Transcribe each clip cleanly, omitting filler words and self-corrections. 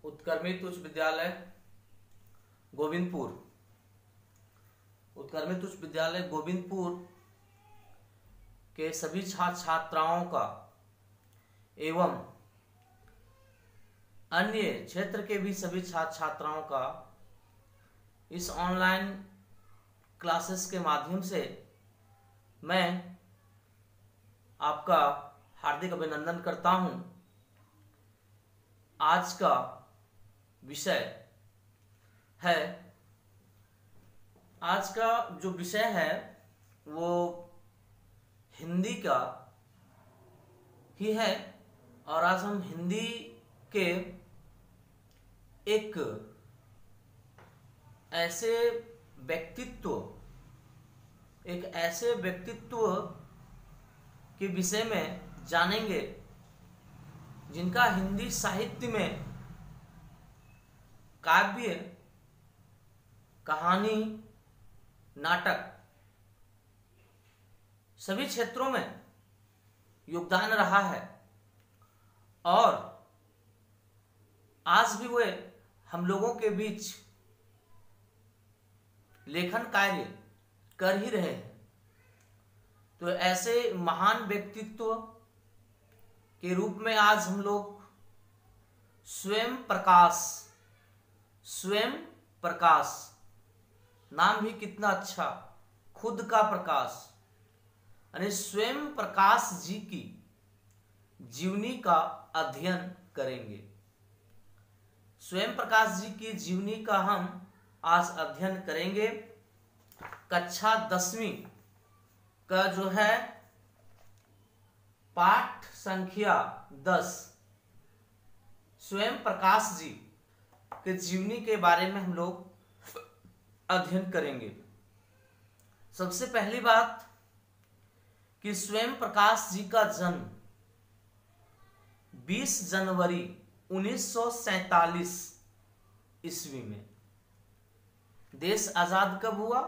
उत्क्रमित उच्च विद्यालय गोविंदपुर। उत्क्रमित उच्च विद्यालय गोविंदपुर के सभी छात्र छात्राओं का एवं अन्य क्षेत्र के भी सभी छात्र छात्राओं का इस ऑनलाइन क्लासेस के माध्यम से मैं आपका हार्दिक अभिनंदन करता हूं। आज का विषय है, आज का जो विषय है वो हिंदी का ही है और आज हम हिंदी के एक ऐसे व्यक्तित्व के विषय में जानेंगे जिनका हिंदी साहित्य में काव्य, कहानी, नाटक सभी क्षेत्रों में योगदान रहा है और आज भी वे हम लोगों के बीच लेखन कार्य कर ही रहे हैं। तो ऐसे महान व्यक्तित्व के रूप में आज हम लोग स्वयं प्रकाश नाम भी कितना अच्छा, खुद का प्रकाश, यानी स्वयं प्रकाश जी की जीवनी का अध्ययन करेंगे। स्वयं प्रकाश जी की जीवनी का हम आज अध्ययन करेंगे। कक्षा 10वीं का जो है पाठ संख्या 10 स्वयं प्रकाश जी के जीवनी के बारे में हम लोग अध्ययन करेंगे। सबसे पहली बात कि स्वयं प्रकाश जी का जन्म 20 जनवरी 1947 ईस्वी में। देश आजाद कब हुआ?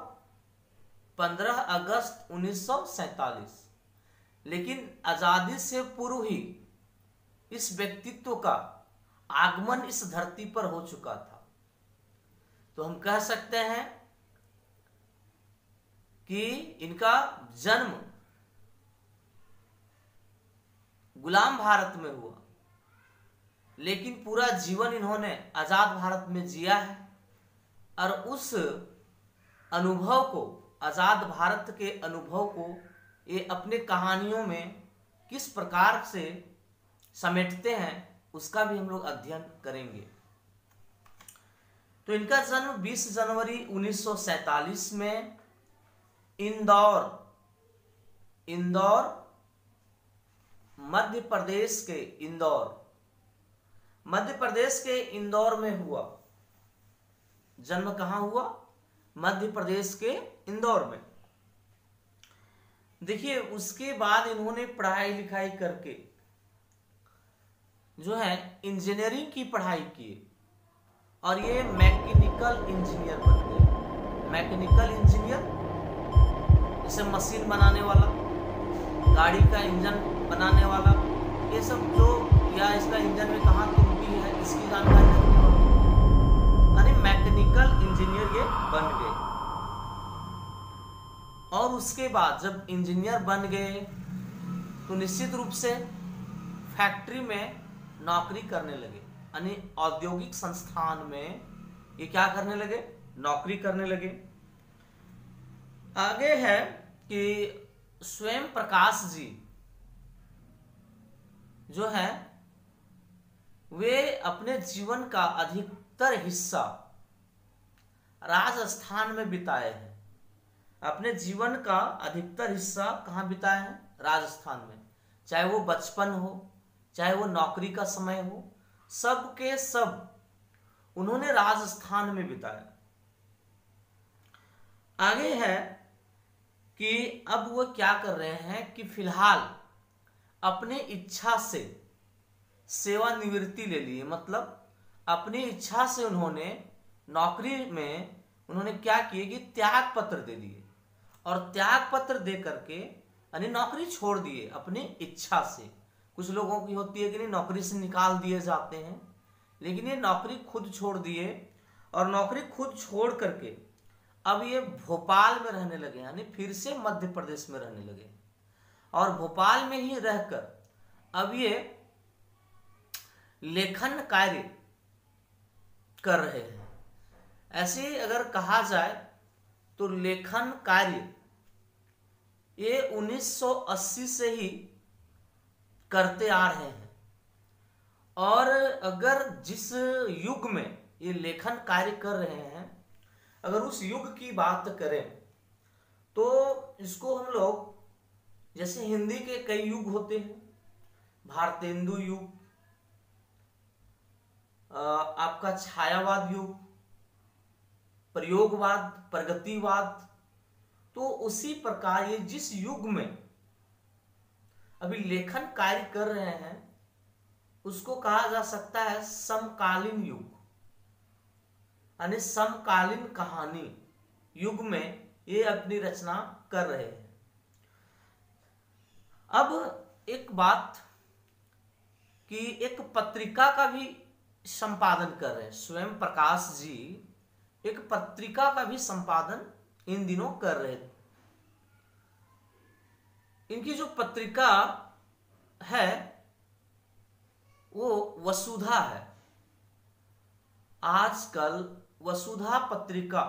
15 अगस्त 1947। लेकिन आजादी से पूर्व ही इस व्यक्तित्व का आगमन इस धरती पर हो चुका था। तो हम कह सकते हैं कि इनका जन्म गुलाम भारत में हुआ, लेकिन पूरा जीवन इन्होंने आजाद भारत में जिया है और उस अनुभव को, आजाद भारत के अनुभव को ये अपने कहानियों में किस प्रकार से समेटते हैं उसका भी हम लोग अध्ययन करेंगे। तो इनका जन्म 20 जनवरी 1947 में इंदौर मध्य प्रदेश के इंदौर में हुआ। जन्म कहाँ हुआ? मध्य प्रदेश के इंदौर में। देखिए, उसके बाद इन्होंने पढ़ाई लिखाई करके जो है इंजीनियरिंग की पढ़ाई की और ये मैकेनिकल इंजीनियर बन गए। मैकेनिकल इंजीनियर जैसे मशीन बनाने वाला, गाड़ी का इंजन बनाने वाला, ये सब जो, या इसका इंजन में कहाँ त्रुटि है इसकी जानकारी रखने वाला, यानी मैकेनिकल इंजीनियर ये बन गए। और उसके बाद जब इंजीनियर बन गए तो निश्चित रूप से फैक्ट्री में नौकरी करने लगे, यानी औद्योगिक संस्थान में ये क्या करने लगे? नौकरी करने लगे। आगे है कि स्वयं प्रकाश जी जो है वे अपने जीवन का अधिकतर हिस्सा राजस्थान में बिताए हैं। अपने जीवन का अधिकतर हिस्सा कहाँ बिताए हैं? राजस्थान में। चाहे वो बचपन हो, चाहे वो नौकरी का समय हो, सब के सब उन्होंने राजस्थान में बिताया। आगे है कि अब वो क्या कर रहे हैं कि फिलहाल अपने इच्छा से सेवानिवृत्ति ले लिए। मतलब अपनी इच्छा से उन्होंने नौकरी में उन्होंने क्या किए कि त्याग पत्र दे दिए और त्याग पत्र दे करके यानी नौकरी छोड़ दिए अपनी इच्छा से। कुछ लोगों की होती है कि नहीं, नौकरी से निकाल दिए जाते हैं लेकिन ये नौकरी खुद छोड़ दिए और नौकरी खुद छोड़ करके अब ये भोपाल में रहने लगे, यानी फिर से मध्य प्रदेश में रहने लगे और भोपाल में ही रहकर अब ये लेखन कार्य कर रहे हैं। ऐसे ही अगर कहा जाए तो लेखन कार्य ये 1980 से ही करते आ रहे हैं। और अगर जिस युग में ये लेखन कार्य कर रहे हैं, अगर उस युग की बात करें तो इसको हम लोग, जैसे हिंदी के कई युग होते हैं, भारतेंदु युग, आपका छायावाद युग, प्रयोगवाद, प्रगतिवाद, तो उसी प्रकार ये जिस युग में अभी लेखन कार्य कर रहे हैं उसको कहा जा सकता है समकालीन युग, यानी समकालीन कहानी युग में ये अपनी रचना कर रहे हैं। अब एक बात कि एक पत्रिका का भी संपादन कर रहे हैं, स्वयं प्रकाश जी एक पत्रिका का भी संपादन इन दिनों कर रहे थे। इनकी जो पत्रिका है वो वसुधा है। आजकल वसुधा पत्रिका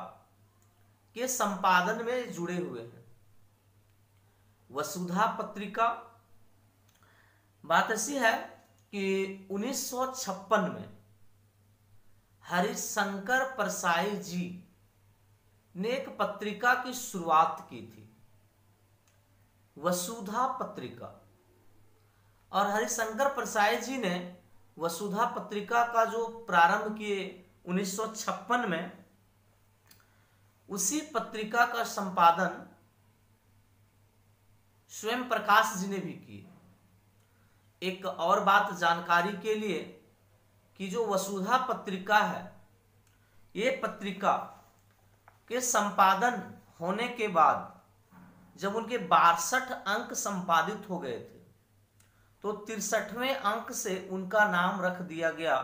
के संपादन में जुड़े हुए हैं। वसुधा पत्रिका, बात ऐसी है कि 1956 में हरिशंकर परसाई जी ने एक पत्रिका की शुरुआत की थी, वसुधा पत्रिका। और हरिशंकर परसाई जी ने वसुधा पत्रिका का जो प्रारंभ किए 1956 में, उसी पत्रिका का संपादन स्वयं प्रकाश जी ने भी की। एक और बात जानकारी के लिए कि जो वसुधा पत्रिका है, ये पत्रिका के संपादन होने के बाद जब उनके 62 अंक संपादित हो गए थे तो 63वें अंक से उनका नाम रख दिया गया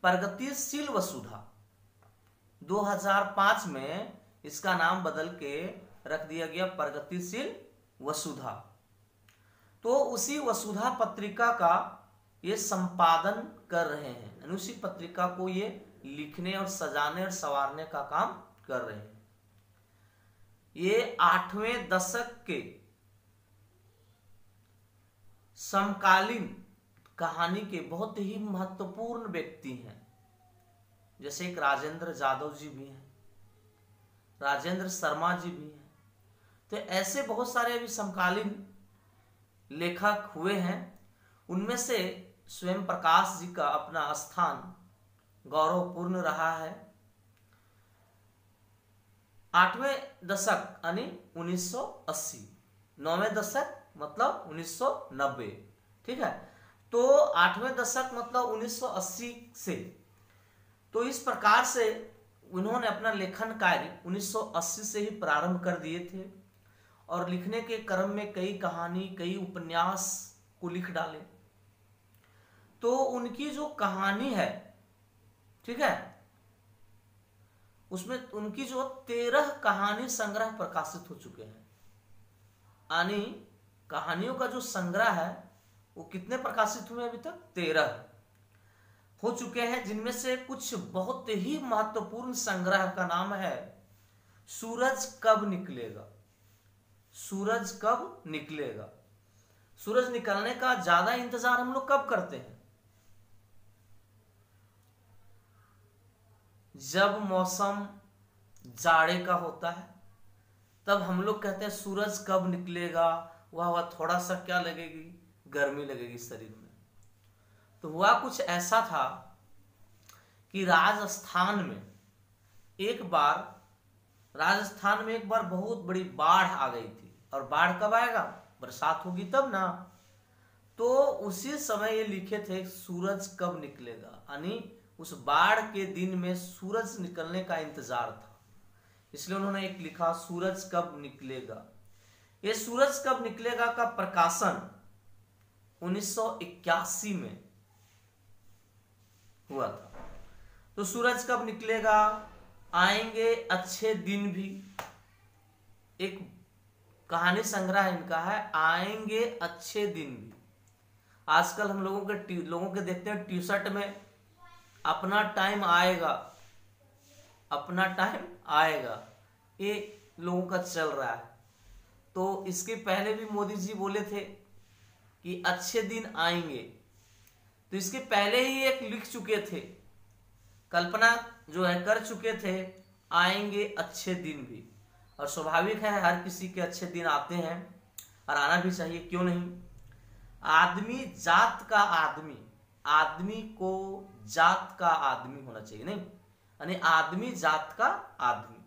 प्रगतिशील वसुधा। 2005 में इसका नाम बदल के रख दिया गया प्रगतिशील वसुधा। तो उसी वसुधा पत्रिका का ये संपादन कर रहे हैं, उसी पत्रिका को ये लिखने और सजाने और संवारने का काम कर रहे हैं। ये 8वें दशक के समकालीन कहानी के बहुत ही महत्वपूर्ण व्यक्ति हैं। जैसे एक राजेंद्र जादव जी भी हैं, राजेंद्र शर्मा जी भी हैं। तो ऐसे बहुत सारे अभी समकालीन लेखक हुए हैं। उनमें से स्वयं प्रकाश जी का अपना स्थान गौरवपूर्ण रहा है। 8वें दशक यानी 1980, 9वें दशक मतलब 1990, ठीक है। तो 8वें दशक मतलब 1980 से, तो इस प्रकार से उन्होंने अपना लेखन कार्य 1980 से ही प्रारंभ कर दिए थे और लिखने के क्रम में कई कहानी, कई उपन्यास को लिख डाले। तो उनकी जो कहानी है, ठीक है, उसमें उनकी जो 13 कहानी संग्रह प्रकाशित हो चुके हैं। यानी कहानियों का जो संग्रह है वो कितने प्रकाशित हुए अभी तक? 13 हो चुके हैं, जिनमें से कुछ बहुत ही महत्वपूर्ण संग्रह का नाम है सूरज कब निकलेगा। सूरज कब निकलेगा। सूरज निकलने का ज्यादा इंतजार हम लोग कब करते हैं? जब मौसम जाड़े का होता है तब हम लोग कहते हैं सूरज कब निकलेगा। वह थोड़ा सा क्या लगेगी? गर्मी लगेगी शरीर में। तो हुआ कुछ ऐसा था कि राजस्थान में एक बार बहुत बड़ी बाढ़ आ गई थी। और बाढ़ कब आएगा? बरसात होगी तब ना। तो उसी समय ये लिखे थे सूरज कब निकलेगा, यानी उस बाढ़ के दिन में सूरज निकलने का इंतजार था, इसलिए उन्होंने एक लिखा सूरज कब निकलेगा। ये सूरज कब निकलेगा का प्रकाशन 1981 में हुआ था। तो सूरज कब निकलेगा, आएंगे अच्छे दिन भी, एक कहानी संग्रह इनका है, आएंगे अच्छे दिन भी। आजकल हम लोगों के देखते हैं टी शर्ट में अपना टाइम आएगा, अपना टाइम आएगा, ये लोगों का चल रहा है। तो इसके पहले भी मोदी जी बोले थे कि अच्छे दिन आएंगे, तो इसके पहले ही एक लिख चुके थे, कल्पना जो है कर चुके थे, आएंगे अच्छे दिन भी। और स्वाभाविक है, हर किसी के अच्छे दिन आते हैं और आना भी चाहिए, क्यों नहीं। आदमी जात का आदमी, आदमी को जात का आदमी होना चाहिए, नहीं यानी आदमी जात का आदमी,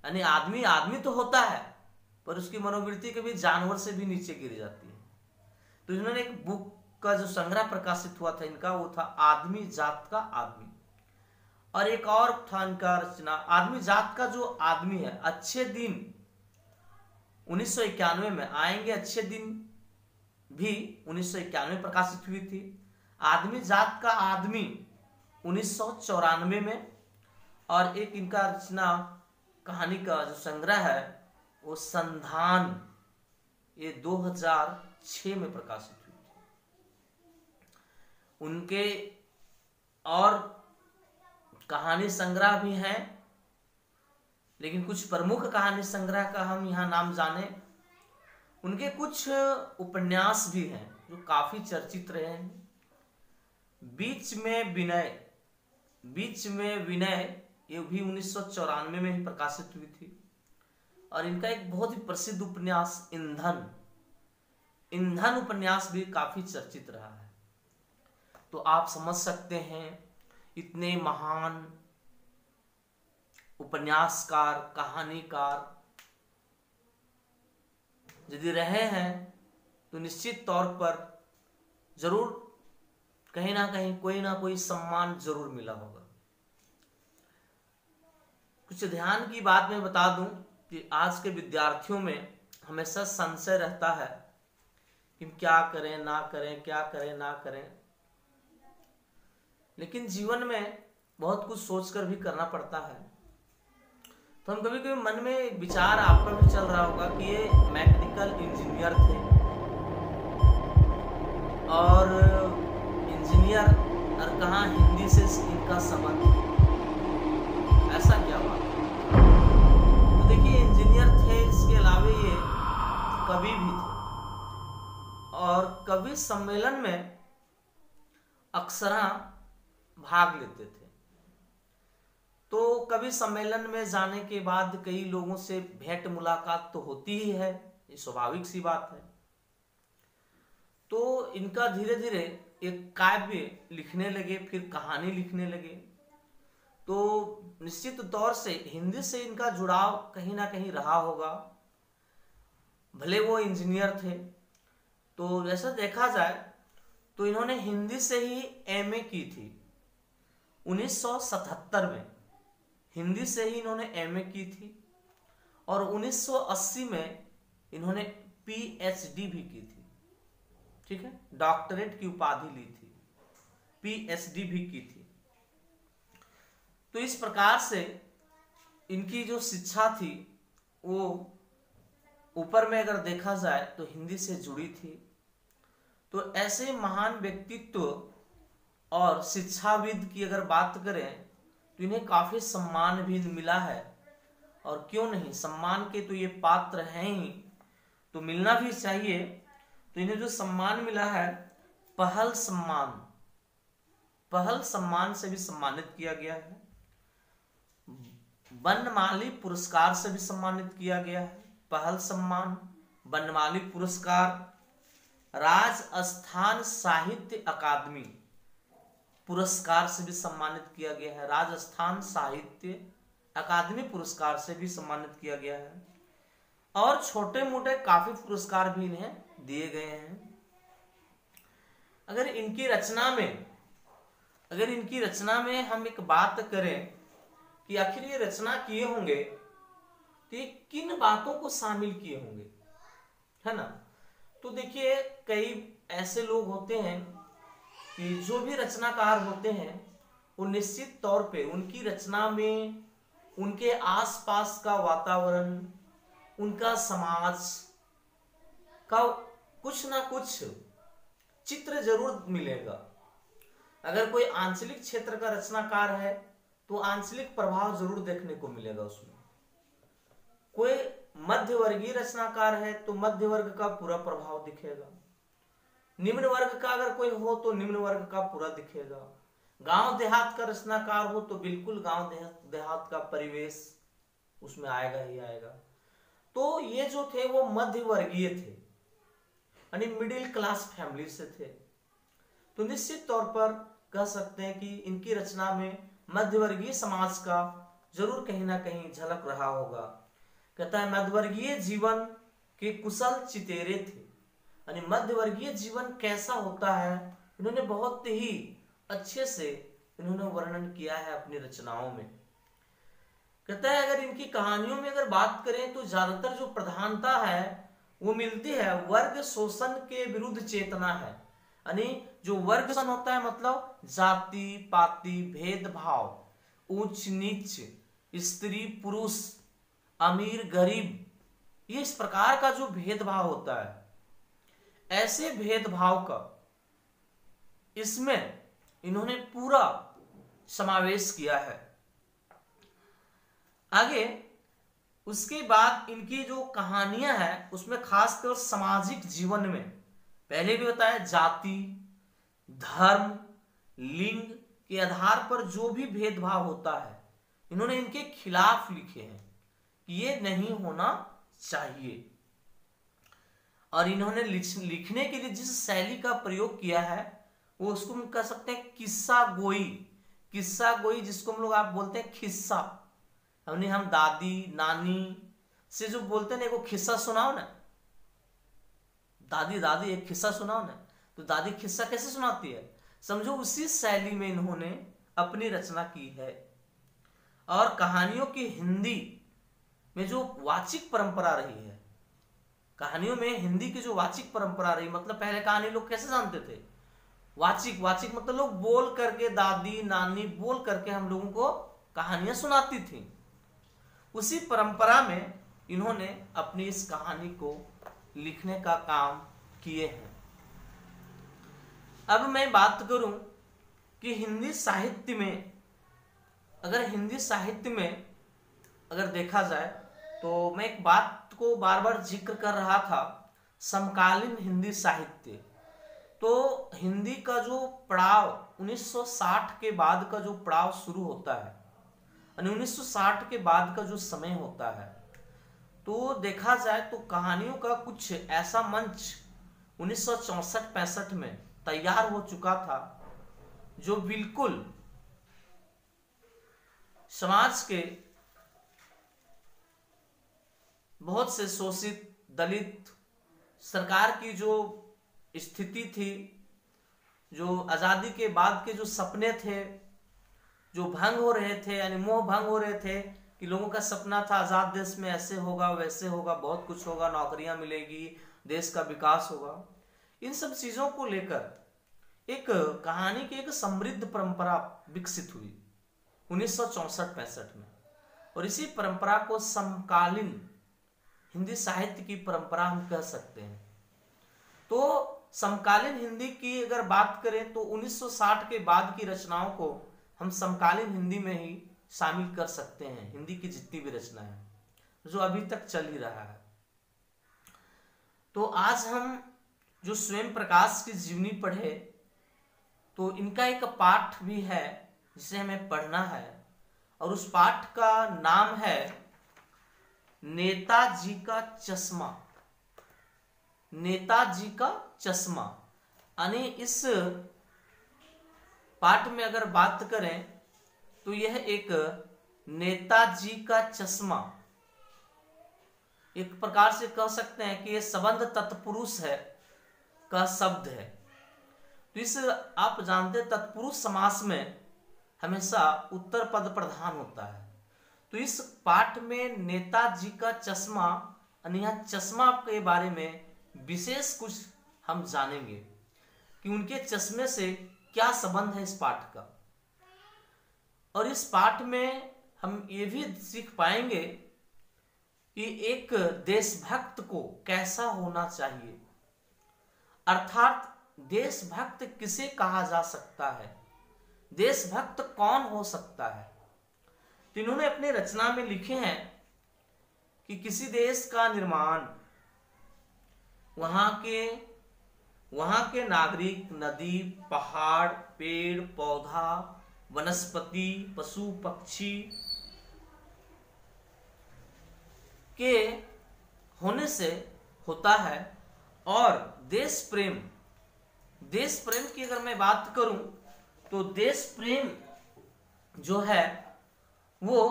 यानी आदमी आदमी तो होता है पर उसकी मनोवृत्ति कभी जानवर से भी नीचे गिर जाती है। तो इन्होंने एक बुक का जो संग्रह प्रकाशित हुआ था इनका, वो था आदमी जात का आदमी। और एक और था इनका रचना, आदमी जात का जो आदमी है, अच्छे दिन 1991 में, आएंगे अच्छे दिन भी 1991 प्रकाशित हुई थी। आदमी जात का आदमी 1994 में, और एक इनका रचना कहानी का जो संग्रह है वो संधान, ये 2006 में प्रकाशित हुई थी। उनके और कहानी संग्रह भी हैं, लेकिन कुछ प्रमुख कहानी संग्रह का हम यहाँ नाम जाने। उनके कुछ उपन्यास भी हैं जो काफी चर्चित रहे हैं। बीच में विनय, बीच में विनय, ये भी 1994 में ही प्रकाशित हुई थी। और इनका एक बहुत ही प्रसिद्ध उपन्यास ईंधन, ईंधन उपन्यास भी काफी चर्चित रहा है। तो आप समझ सकते हैं इतने महान उपन्यासकार, कहानीकार यदि रहे हैं तो निश्चित तौर पर जरूर कहीं ना कहीं कोई ना कोई सम्मान जरूर मिला होगा। कुछ ध्यान की बात मैं बता दूं कि आज के विद्यार्थियों में हमेशा संशय रहता है कि क्या करें ना करें, क्या करें ना करें, लेकिन जीवन में बहुत कुछ सोचकर भी करना पड़ता है। तो हम कभी कभी मन में विचार आपका भी चल रहा होगा कि ये मैकेनिकल इंजीनियर थे और इंजीनियर और कहाँ हिंदी से इनका संबंध, ऐसा क्या बात है। तो देखिए इंजीनियर थे, इसके अलावा ये कवि भी थे और कवि सम्मेलन में अक्सर भाग लेते थे। तो कवि सम्मेलन में जाने के बाद कई लोगों से भेंट मुलाकात तो होती ही है, ये स्वाभाविक सी बात है। तो इनका धीरे धीरे एक काव्य लिखने लगे, फिर कहानी लिखने लगे। तो निश्चित तौर से हिंदी से इनका जुड़ाव कहीं ना कहीं रहा होगा, भले वो इंजीनियर थे। तो ऐसा देखा जाए तो इन्होंने हिंदी से ही एमए की थी 1977 में, हिंदी से ही इन्होंने एमए की थी। और 1980 में इन्होंने पीएचडी भी की थी, ठीक है, डॉक्टरेट की उपाधि ली थी, पीएचडी भी की थी। तो इस प्रकार से इनकी जो शिक्षा थी वो ऊपर में अगर देखा जाए तो हिंदी से जुड़ी थी। तो ऐसे महान व्यक्तित्व और शिक्षाविद की अगर बात करें तो इन्हें काफी सम्मान भी मिला है, और क्यों नहीं, सम्मान के तो ये पात्र हैं ही, तो मिलना भी चाहिए। तो इन्हें जो सम्मान मिला है पहल सम्मान, पहल सम्मान से भी सम्मानित किया गया है, बनमाली पुरस्कार से भी सम्मानित किया गया है, पहल सम्मान, बनमाली पुरस्कार, राजस्थान साहित्य अकादमी पुरस्कार से भी सम्मानित किया गया है, राजस्थान साहित्य अकादमी पुरस्कार से भी सम्मानित किया गया है, और छोटे मोटे काफी पुरस्कार भी इन्हें दिए गए हैं। अगर इनकी रचना में हम एक बात करें कि आखिर ये रचना किए होंगे तो ये किन बातों को शामिल किए होंगे, है ना। तो देखिए कई ऐसे लोग होते हैं कि जो भी रचनाकार होते हैं वो निश्चित तौर पे उनकी रचना में उनके आसपास का वातावरण, उनका समाज का कुछ ना कुछ चित्र जरूर मिलेगा। अगर कोई आंचलिक क्षेत्र का रचनाकार है तो आंचलिक प्रभाव जरूर देखने को मिलेगा उसमें। कोई मध्यवर्गीय रचनाकार है तो मध्य वर्ग का पूरा प्रभाव दिखेगा। निम्न वर्ग का अगर कोई हो तो निम्न वर्ग का पूरा दिखेगा। गांव देहात का रचनाकार हो तो बिल्कुल गांव देहात का परिवेश उसमें आएगा ही आएगा। तो ये जो थे वो मध्य वर्गीय थे, यानी मिडिल क्लास फैमिली से थे। तो निश्चित तौर पर कह सकते हैं कि इनकी रचना में मध्यवर्गीय समाज का जरूर कहीं ना कहीं झलक रहा होगा। कहता है मध्यवर्गीय जीवन के कुशल चितेरे थे, यानी मध्यवर्गीय जीवन कैसा होता है इन्होंने बहुत ही अच्छे से इन्होंने वर्णन किया है अपनी रचनाओं में। कहता है अगर इनकी कहानियों में अगर बात करें तो ज्यादातर जो प्रधानता है वो मिलती है वर्ग शोषण के विरुद्ध चेतना है। यानी जो वर्ग शोषण होता है मतलब जाति पाति भेदभाव, ऊंच नीच, स्त्री पुरुष, अमीर गरीब, ये इस प्रकार का जो भेदभाव होता है, ऐसे भेदभाव का इसमें इन्होंने पूरा समावेश किया है। आगे उसके बाद इनकी जो कहानियां हैं उसमें खासकर सामाजिक जीवन में पहले भी बताया जाति, धर्म, लिंग के आधार पर जो भी भेदभाव होता है इन्होंने इनके खिलाफ लिखे हैं कि ये नहीं होना चाहिए। और इन्होंने लिखने के लिए जिस शैली का प्रयोग किया है वो उसको हम कह सकते हैं किस्सा गोई। किस्सा गोई जिसको हम लोग आप बोलते हैं खिस्सा, हमने हम दादी नानी से जो बोलते हैं ना, एक खिस्सा सुनाओ ना, दादी दादी एक खिस्सा सुनाओ ना, तो दादी खिस्सा कैसे सुनाती है, समझो उसी शैली में इन्होंने अपनी रचना की है। और कहानियों की हिंदी में जो वाचिक परंपरा रही है, कहानियों में हिंदी की जो वाचिक परंपरा रही, मतलब पहले कहानी लोग कैसे जानते थे, वाचिक वाचिक मतलब लोग बोल करके, दादी नानी बोल करके हम लोगों को कहानियां सुनाती थी। उसी परंपरा में इन्होंने अपनी इस कहानी को लिखने का काम किए हैं। अब मैं बात करूं कि हिंदी साहित्य में, अगर हिंदी साहित्य में अगर देखा जाए तो मैं एक बात को बार बार जिक्र कर रहा था, समकालीन हिंदी साहित्य। तो हिंदी का जो पड़ाव 1960 के बाद का जो पड़ाव शुरू होता है, 1960 के बाद का जो समय होता है, तो देखा जाए तो कहानियों का कुछ ऐसा मंच 1964-65 में तैयार हो चुका था जो बिल्कुल समाज के बहुत से शोषित दलित, सरकार की जो स्थिति थी, जो आजादी के बाद के जो सपने थे जो भंग हो रहे थे, यानी मोह भंग हो रहे थे कि लोगों का सपना था आजाद देश में ऐसे होगा वैसे होगा, बहुत कुछ होगा, नौकरियां मिलेगी, देश का विकास होगा। इन सब चीजों को लेकर एक कहानी की एक समृद्ध परंपरा विकसित हुई 1964-65 में, और इसी परंपरा को समकालीन हिंदी साहित्य की परंपरा हम कह सकते हैं। तो समकालीन हिंदी की अगर बात करें तो 1960 के बाद की रचनाओं को हम समकालीन हिंदी में ही शामिल कर सकते हैं। हिंदी की जितनी भी रचना है जो अभी तक चल ही रहा है। तो आज हम जो स्वयं प्रकाश की जीवनी पढ़े, तो इनका एक पाठ भी है जिसे हमें पढ़ना है, और उस पाठ का नाम है नेताजी का चश्मा। नेताजी का चश्मा, यानी इस पाठ में अगर बात करें तो यह एक नेताजी का चश्मा, एक प्रकार से कह सकते हैं कि यह संबंध तत्पुरुष है का शब्द है। तो इस आप जानते तत्पुरुष समास में हमेशा उत्तर पद प्रधान होता है। तो इस पाठ में नेताजी का चश्मा, यहाँ चश्मा के बारे में विशेष कुछ हम जानेंगे कि उनके चश्मे से क्या संबंध है इस पाठ का। और इस पाठ में हम ये भी सीख पाएंगे कि एक देशभक्त को कैसा होना चाहिए, अर्थात देशभक्त किसे कहा जा सकता है, देशभक्त कौन हो सकता है। तो इन्होंने अपनी रचना में लिखे हैं कि किसी देश का निर्माण वहां के नागरिक, नदी, पहाड़, पेड़ पौधा, वनस्पति, पशु पक्षी के होने से होता है। और देश प्रेम की अगर मैं बात करूं तो देश प्रेम जो है वो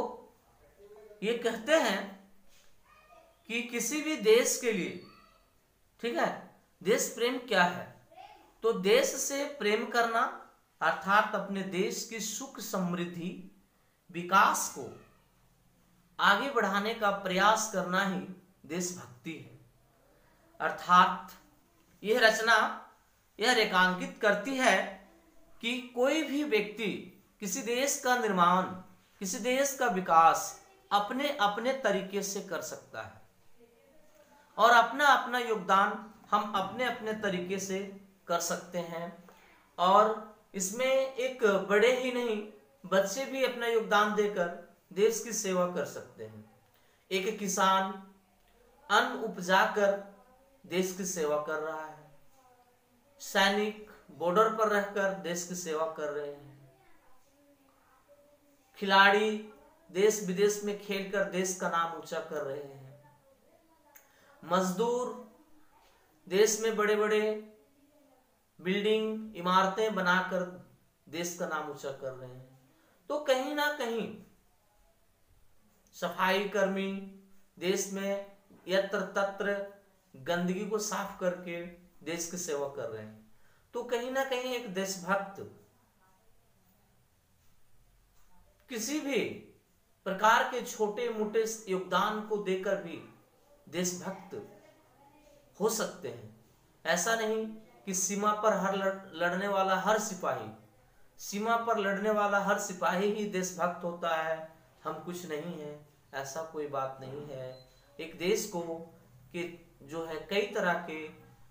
ये कहते हैं कि किसी भी देश के लिए, ठीक है, देश प्रेम क्या है, तो देश से प्रेम करना अर्थात अपने देश की सुख समृद्धि विकास को आगे बढ़ाने का प्रयास करना ही देशभक्ति है। अर्थात यह रचना यह रेखांकित करती है कि कोई भी व्यक्ति किसी देश का निर्माण, किसी देश का विकास अपने अपने तरीके से कर सकता है और अपना अपना योगदान हम अपने अपने तरीके से कर सकते हैं। और इसमें एक बड़े ही नहीं, बच्चे भी अपना योगदान देकर देश की सेवा कर सकते हैं। एक किसान अन्न उपजाकर देश की सेवा कर रहा है, सैनिक बॉर्डर पर रहकर देश की सेवा कर रहे हैं, खिलाड़ी देश विदेश में खेलकर देश का नाम ऊंचा कर रहे हैं, मजदूर देश में बड़े बड़े बिल्डिंग इमारतें बनाकर देश का नाम ऊंचा कर रहे हैं। तो कहीं ना कहीं सफाई कर्मी देश में यत्र तत्र गंदगी को साफ करके देश की सेवा कर रहे हैं। तो कहीं ना कहीं एक देशभक्त किसी भी प्रकार के छोटे मोटे योगदान को देकर भी देशभक्त हो सकते हैं। ऐसा नहीं कि सीमा पर लड़ने वाला हर सिपाही ही देशभक्त होता है, हम कुछ नहीं है, ऐसा कोई बात नहीं है। एक देश को कि जो है कई तरह के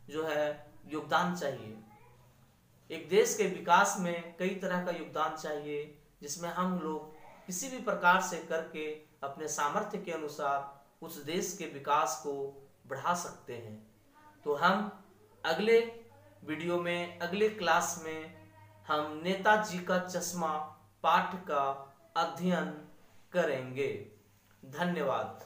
जो है योगदान चाहिए, एक देश के विकास में कई तरह का योगदान चाहिए, जिसमें हम लोग किसी भी प्रकार से करके अपने सामर्थ्य के अनुसार उस देश के विकास को बढ़ा सकते हैं। तो हम अगले वीडियो में, अगले क्लास में हम नेताजी का चश्मा पाठ का अध्ययन करेंगे। धन्यवाद।